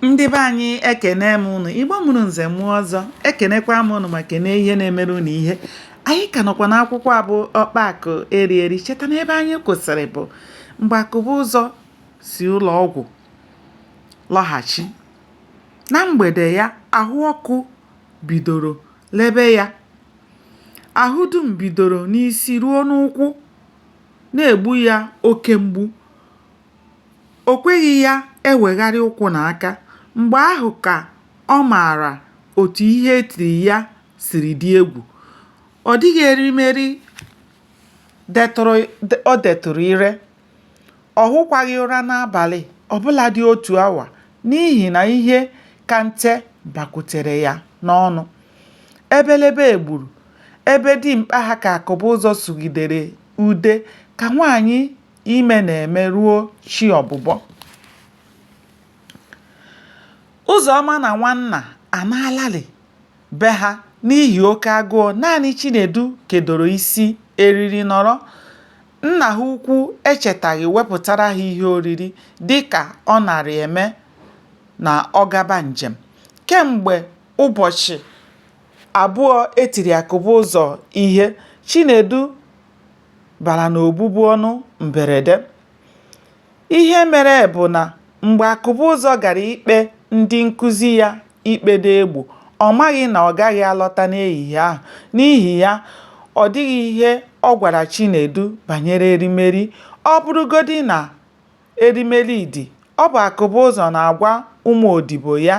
Ndị be anyị ekene m unu, Igbo mụrụ nze mụọ ọzọ, ekenekwa m unu ma kene ihe na-emere unu ihe. Anyị ka nọkwa n'akwụkwọ a bụ Ọkpakụ Erieri. Cheta na ebe anyị kwụsịrị bụ mgbe Akụbụzọ si ụlọ ọgwụ lọghachi. Na mgbede ya, ahụ ọkụ bidoro lebe ya. Ahụ dum bidoro n'isi ruo n'ụkwụ na-egbu ya oke mgbu. O kweghị ya ewegharị ụkwụ n'aka. Mgbe ahụ ka ọ maara otu ihe etiri ya siri dị egwu. Ọ dịghị erimeri ọ detụrụ ire. Ọ hụkwaghị ụra n'abalị ọbụla dị otu awa n'ihi na ihe ka nte bakwutere ya n'ọnụ. Ebelebe egburu, ebe dimkpa ha ka Akụbụzọ sụgidere ude ka nwaanyị ime na-eme ruo chi ọbụbọ. Ụzọma na Nwanna anaalarị be ha n'ihi oke agụụ. Naanị Chinedu kedoro isi eriri nọrọ. Nna ha ukwu echetaghị wepụtara ha ihe oriri dịka ọ narị eme na ọ gaba njem. Kemgbe ụbọchị abụọ etiri Akụbụzọ ihe, Chinedu bara n'obụbụ ọnụ mberede. Ihe mere bụ na mgbe Akụbụzọ gara ikpe ndị nkụzi ya ikpe n'egbo, ọ maghị na ọ gaghị alọta n'ehihie ahụ. N'ihi ya, ọ dịghị ihe ọ gwara Chinedu banyere erimeri. Ọ bụrụgodị na erimeri dị, ọ bụ Akụbụzọ na-agwa ụmụ odibo ya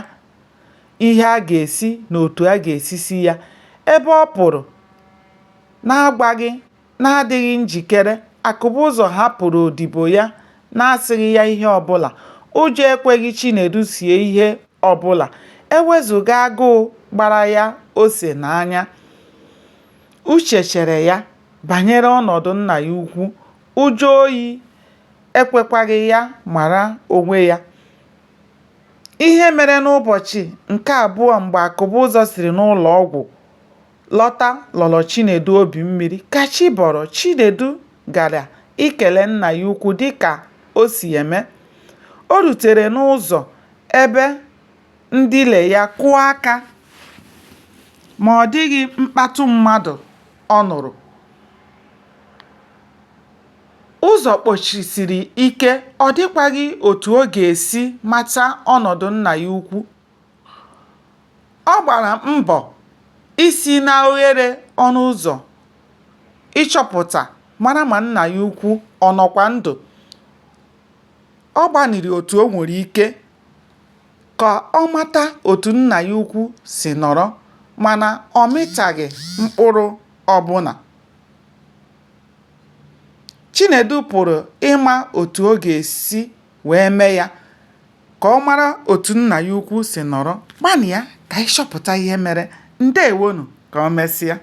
ihe a ga-esi na otu a ga-esi si ya. Ebe ọ pụrụ na-adịghị njikere, Akụbụzọ hapụrụ odibo ya na-asịghị ya ihe ọbụla. Ụjọ ekweghị Chinedu sie ihe ọbụla ewezụga agụụ gbara ya ose n'anya. Uche chere ya banyere ọnọdụ nna ya ukwu. Ụjọ oyi ekwekwaghị ya mara onwe ya. Ihe mere n'ụbọchị nke abụọ mgbe Akụbụzọ siri n'ụlọ ọgwụ lọta lọrọ Chinedu obi mmiri. Ka chi bọrọ, Chinedu gara ikele nna ya ukwu dịka o si eme. O rutere n'ụzọ ebe ndịle ya kụọ aka, ma ọ dịghị mkpatụ mmadụ ọ nụrụ. Ụzọ kpọchisiri ike, ọ dịkwaghị otu ọ ga-esi mata ọnọdụ nna ya ukwu. Ọ gbara mbọ isi na oghere ọnụ ụzọ ịchọpụta mara ma nna ya ukwu ọ nọkwa ndụ. Ọ gbanịrị otu o nwere ike ka ọ mata otu nna ya ukwu si nọrọ, mana ọ mịtaghị mkpụrụ ọbụla. Chinedu pụrụ ịma otu ọ ga-esi wee mee ya ka ọ mara otu nna ya ukwu si nọrọ. Gbanịa ka anyị chọpụta ihe mere. Ndewonu, ka o mesịa.